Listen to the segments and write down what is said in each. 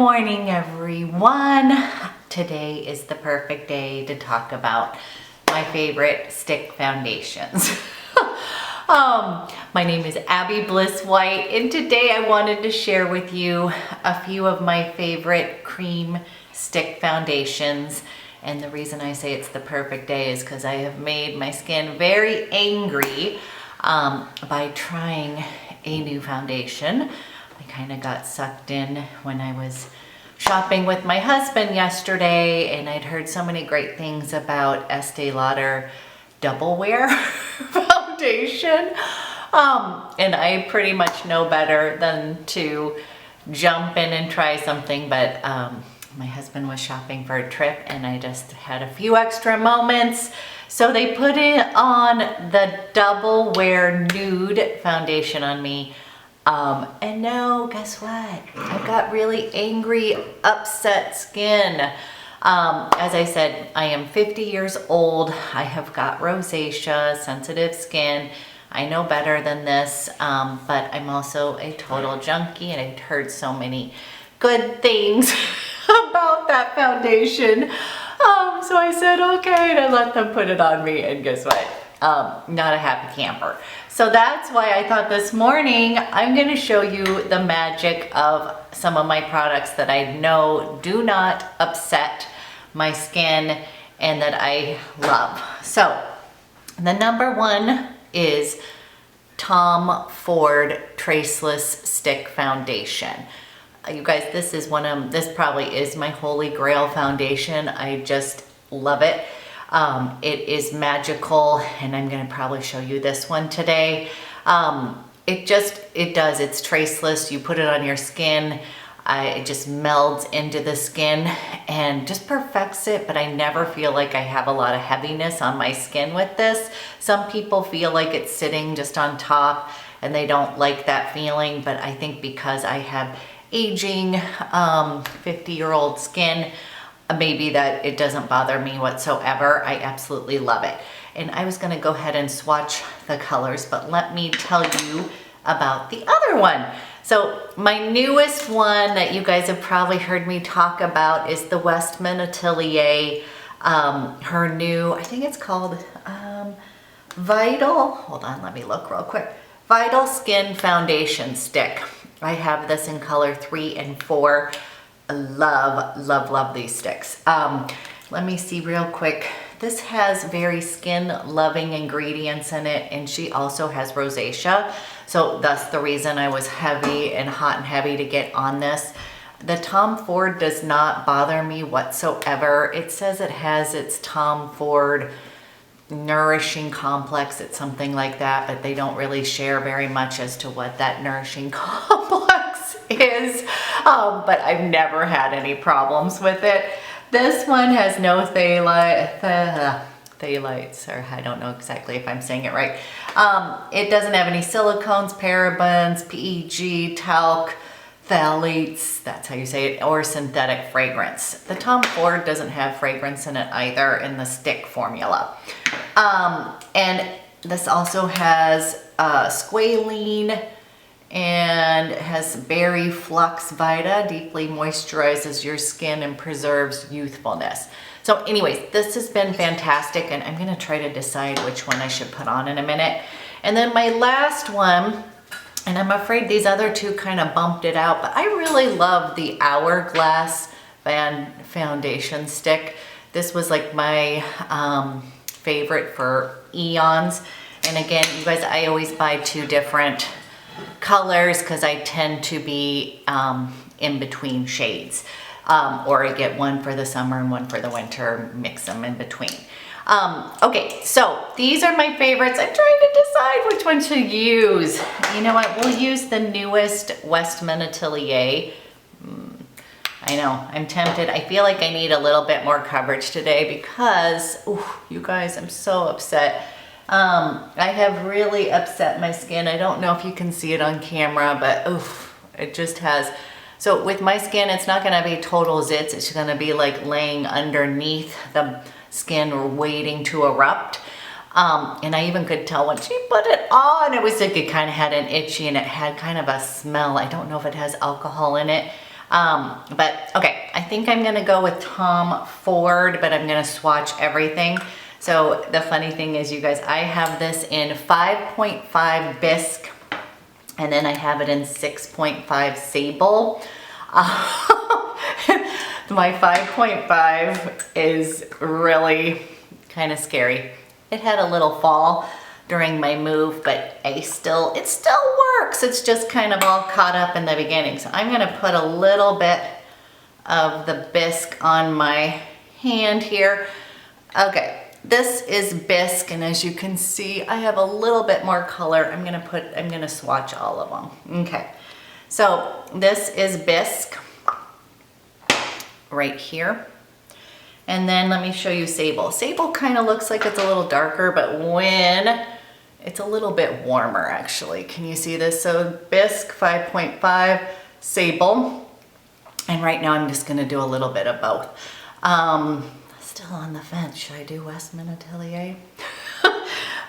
Morning, everyone. Today is the perfect day to talk about my favorite stick foundations. My name is Abby Bliss White, and today I wanted to share with you a few of my favorite cream stick foundations. And the reason I say it's the perfect day is because I have made my skin very angry by trying a new foundation. I kind of got sucked in when I was shopping with my husband yesterday, and I'd heard so many great things about Estee Lauder Double Wear foundation. And I pretty much know better than to jump in and try something, but my husband was shopping for a trip and I just had a few extra moments. So they put it on the Double Wear Nude foundation on me. And now, guess what? I've got really angry, upset skin. As I said, I am 50 years old. I have got rosacea, sensitive skin. I know better than this, but I'm also a total junkie, and I've heard so many good things about that foundation. So I said, okay, and I let them put it on me, and guess what? Not a happy camper. So that's why I thought this morning I'm going to show you the magic of some of my products that I know do not upset my skin and that I love. So the number one is Tom Ford Traceless Stick Foundation. You guys, this probably is my holy grail foundation. I just love it. It is magical, and I'm going to probably show you this one today. It's traceless. You put it on your skin, it just melds into the skin and just perfects it, but I never feel like I have a lot of heaviness on my skin with this. Some people feel like it's sitting just on top and they don't like that feeling, but I think because I have aging 50-year-old skin, maybe that it doesn't bother me whatsoever. I absolutely love it. And I was gonna go ahead and swatch the colors, but let me tell you about the other one. So my newest one that you guys have probably heard me talk about is the Westman Atelier, her new, I think it's called Vital, hold on, let me look real quick. Vital Skin Foundation Stick. I have this in color 3 and 4. Love these sticks. Let me see real quick. This has very skin loving ingredients in it, and she also has rosacea, so that's the reason I was heavy and hot and heavy to get on this. The Tom Ford does not bother me whatsoever. It says it has its Tom Ford nourishing complex, it's something like that, but they don't really share very much as to what that nourishing complex is, but I've never had any problems with it. This one has no phthalates, or I don't know exactly if I'm saying it right. It doesn't have any silicones, parabens, PEG, talc, phthalates, that's how you say it, or synthetic fragrance. The Tom Ford doesn't have fragrance in it either in the stick formula. And this also has squalene and has berry flux vita, deeply moisturizes your skin and preserves youthfulness. So anyways, this has been fantastic, and I'm gonna try to decide which one I should put on in a minute. And then my last one, and I'm afraid these other two kind of bumped it out, but I really love the Hourglass foundation stick. This was like my favorite for eons. And again, you guys, I always buy 2 different colors because I tend to be in between shades. Or I get one for the summer and one for the winter, mix them in between. Okay, so these are my favorites. I'm trying to decide which one to use. You know what, we'll use the newest Westman Atelier. I know, I'm tempted. I feel like I need a little bit more coverage today because, you guys, I'm so upset. I have really upset my skin. I don't know if you can see it on camera, but it just has. So with my skin, it's not gonna be total zits. It's gonna be like laying underneath the skin waiting to erupt. And I even could tell when she put it on, it was like it kind of had an itchy and it had kind of a smell. I don't know if it has alcohol in it. But okay, I think I'm gonna go with Tom Ford, but I'm gonna swatch everything. So the funny thing is, you guys, I have this in 5.5 Bisque, and then I have it in 6.5 Sable. My 5.5 is really kind of scary. It had a little fall during my move, but it still works. It's just kind of all caught up in the beginning. So I'm gonna put a little bit of the Bisque on my hand here. Okay, this is Bisque, and as you can see, I have a little bit more color. I'm gonna swatch all of them. Okay, so this is Bisque right here. And then let me show you Sable. Sable kind of looks like it's a little darker, but when it's a little bit warmer actually. Can you see this? So Bisque 5.5, Sable. And right now I'm just gonna do a little bit of both. Still on the fence, should I do Westman Atelier?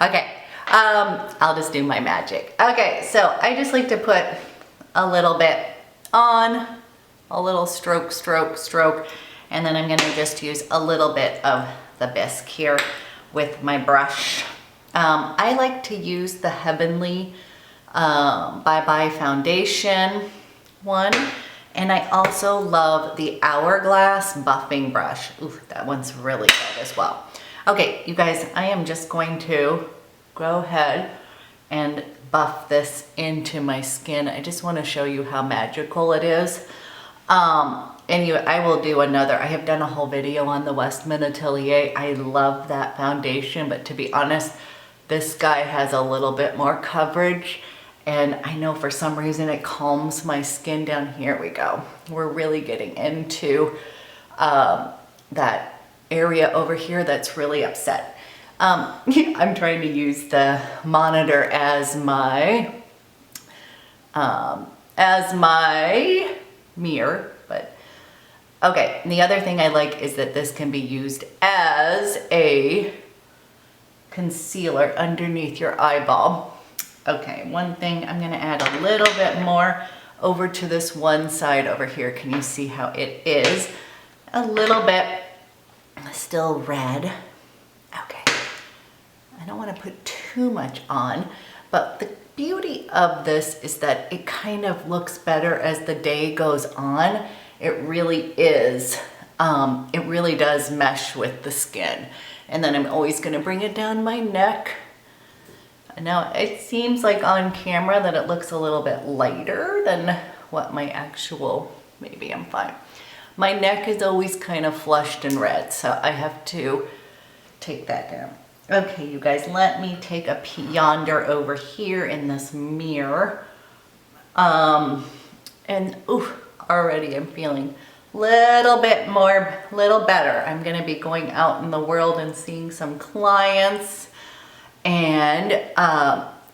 Okay, I'll just do my magic. Okay, so I just like to put a little bit on, a little stroke, stroke, stroke, and then I'm gonna just use a little bit of the Bisque here with my brush. I like to use the Heavenly Bye Bye foundation one, and I also love the Hourglass buffing brush. Ooh, that one's really good as well. Okay, you guys, I am just going to go ahead and buff this into my skin. I just want to show you how magical it is. I will do another. I have done a whole video on the Westman Atelier. I love that foundation, but to be honest, this guy has a little bit more coverage, and I know for some reason it calms my skin down. Here we go. We're really getting into that area over here that's really upset. I'm trying to use the monitor as my mirror, but okay. And the other thing I like is that this can be used as a concealer underneath your eyeball. Okay, one thing, I'm gonna add a little bit more over to this one side over here. Can you see how it is a little bit still red? Okay, I don't want to put too much on, but the beauty of this is that it kind of looks better as the day goes on. It really is. It really does mesh with the skin. And then I'm always going to bring it down my neck. Now it seems like on camera that it looks a little bit lighter than what my actual, maybe I'm fine. My neck is always kind of flushed and red, so I have to take that down. Okay, you guys, let me take a yonder over here in this mirror. And ooh, already I'm feeling little better. I'm gonna be going out in the world and seeing some clients, and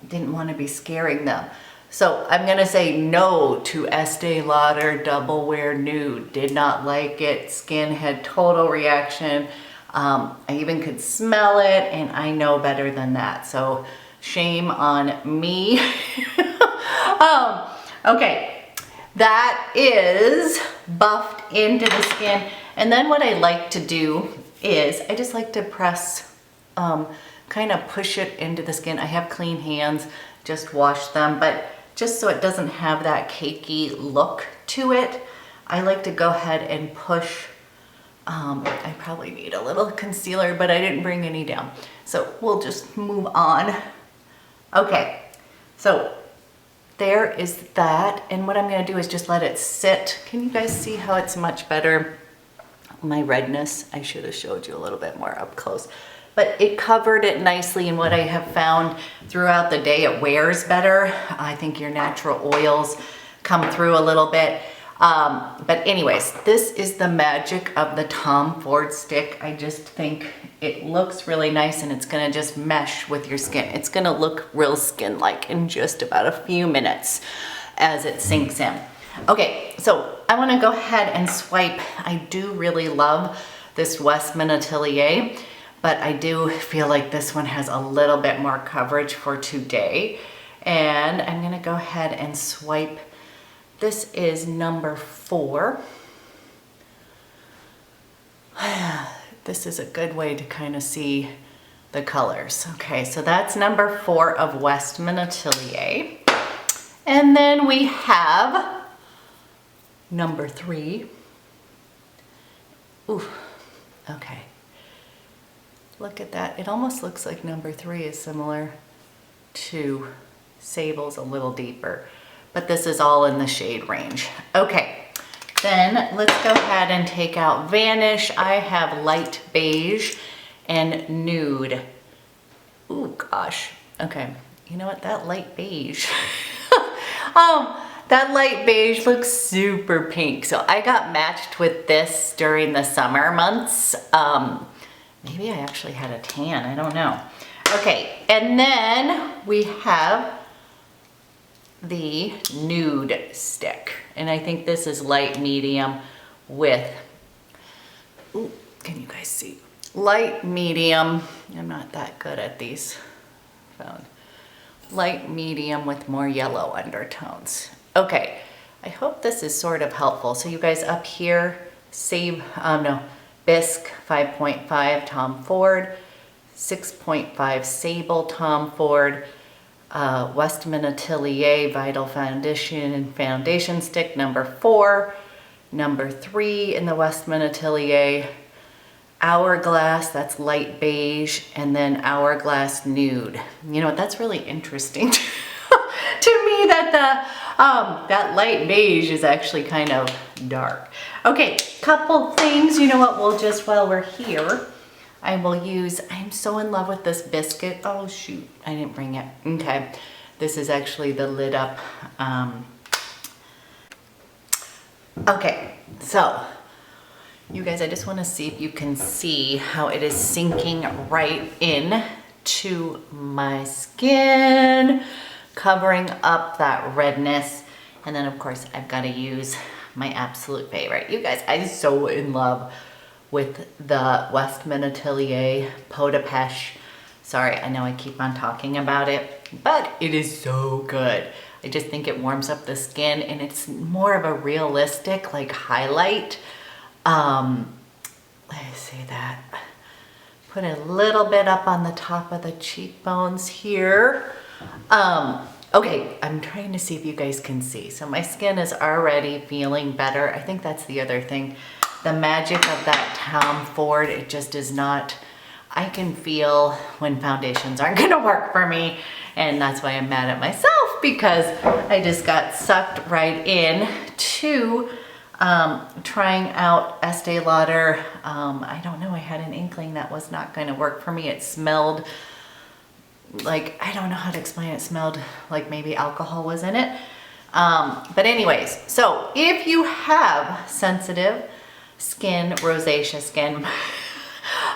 didn't want to be scaring them. So I'm gonna say no to Estee Lauder Double Wear Nude. Did not like it. Skin had total reaction. I even could smell it, and I know better than that. So shame on me. Okay, that is buffed into the skin. And then what I like to do is I just like to press, kind of push it into the skin. I have clean hands, just wash them, but just so it doesn't have that cakey look to it, I like to go ahead and push. I probably need a little concealer, but I didn't bring any down. So we'll just move on. Okay, so there is that. And what I'm gonna do is just let it sit. Can you guys see how it's much better? My redness, I should have showed you a little bit more up close. But it covered it nicely, and what I have found throughout the day, it wears better. I think your natural oils come through a little bit. But anyways, this is the magic of the Tom Ford stick. I just think it looks really nice, and it's gonna just mesh with your skin. It's gonna look real skin-like in just about a few minutes as it sinks in. Okay, so I wanna go ahead and swipe. I do really love this Westman Atelier, but I do feel like this one has a little bit more coverage for today. And I'm gonna go ahead and swipe This is number 4. This is a good way to kind of see the colors. Okay, so that's number 4 of Westman Atelier. And then we have number 3. Ooh, okay. Look at that. It almost looks like number 3 is similar to Sable's, a little deeper. But this is all in the shade range. Okay, then let's go ahead and take out Vanish. I have light beige and Nude. Ooh, gosh. Okay, you know what? That light beige. That light beige looks super pink. So I got matched with this during the summer months. Maybe I actually had a tan, I don't know. Okay, and then we have the Nude stick. And I think this is light medium with, ooh, can you guys see? Light medium, I'm not that good at these phone. Light medium with more yellow undertones. Okay, I hope this is sort of helpful. So you guys up here, Bisque 5.5 Tom Ford, 6.5 Sable Tom Ford, Westman Atelier Vital Foundation Stick number 4, number 3 in the Westman Atelier, Hourglass, that's light beige, and then Hourglass Nude. You know what, that's really interesting to me that that light beige is actually kind of dark. Okay, couple things, you know what, we'll just, while we're here, I will use, I'm so in love with this biscuit. Oh shoot, I didn't bring it. Okay, this is actually the lit up. Okay, so you guys, I just want to see if you can see how it is sinking right in to my skin, covering up that redness. And then of course I've got to use my absolute favorite. You guys, I'm so in love with the Westman Atelier Peau de Pêche. Sorry, I know I keep on talking about it, but it is so good. I just think it warms up the skin and it's more of a realistic like highlight. Let's see that. Put a little bit up on the top of the cheekbones here. Okay, I'm trying to see if you guys can see. So my skin is already feeling better. I think that's the other thing. The magic of that Tom Ford, it just is not, I can feel when foundations aren't gonna work for me. And that's why I'm mad at myself, because I just got sucked right in to trying out Estee Lauder. I don't know, I had an inkling that was not gonna work for me. It smelled like, I don't know how to explain it. It smelled like maybe alcohol was in it. But anyways, so if you have sensitive skin, rosacea skin,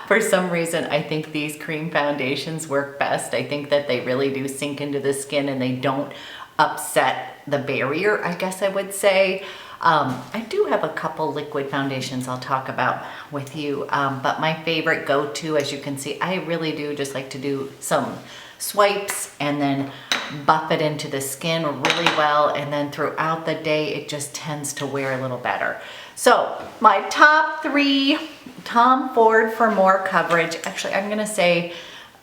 for some reason, I think these cream foundations work best. I think that they really do sink into the skin and they don't upset the barrier, I guess I would say. I do have a couple liquid foundations I'll talk about with you, but my favorite go-to, as you can see, I really do just like to do some swipes and then buff it into the skin really well, and then throughout the day it just tends to wear a little better. So my top 3, Tom Ford for more coverage. Actually, I'm gonna say,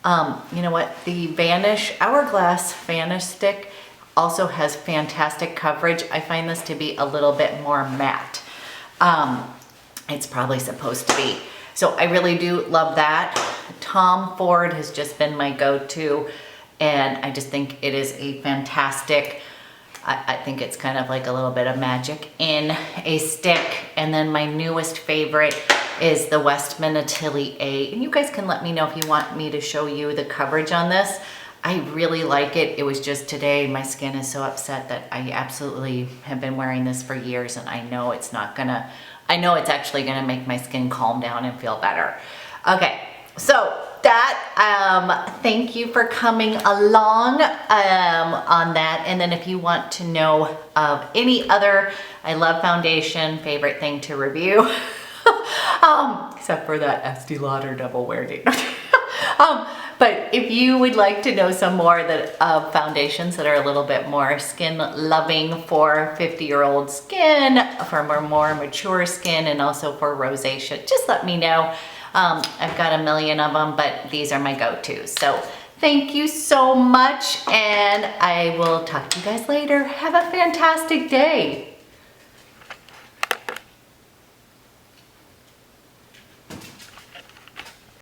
you know what, the Vanish Hourglass Vanish stick also has fantastic coverage. I find this to be a little bit more matte. It's probably supposed to be. So I really do love that. Tom Ford has just been my go-to, and I just think it is a fantastic, I think it's kind of like a little bit of magic in a stick. And then my newest favorite is the Westman Atelier. And you guys can let me know if you want me to show you the coverage on this. I really like it. It was just today, my skin is so upset that I absolutely have been wearing this for years, and I know it's not gonna, I know it's actually gonna make my skin calm down and feel better. Okay, so that, thank you for coming along on that. And then if you want to know of any other, I love foundation, favorite thing to review, except for that Estee Lauder double wear date. But if you would like to know some more of foundations that are a little bit more skin loving for 50-year-old skin, for more mature skin, and also for rosacea, just let me know. I've got a million of them, but these are my go-tos. So thank you so much, and I will talk to you guys later. Have a fantastic day.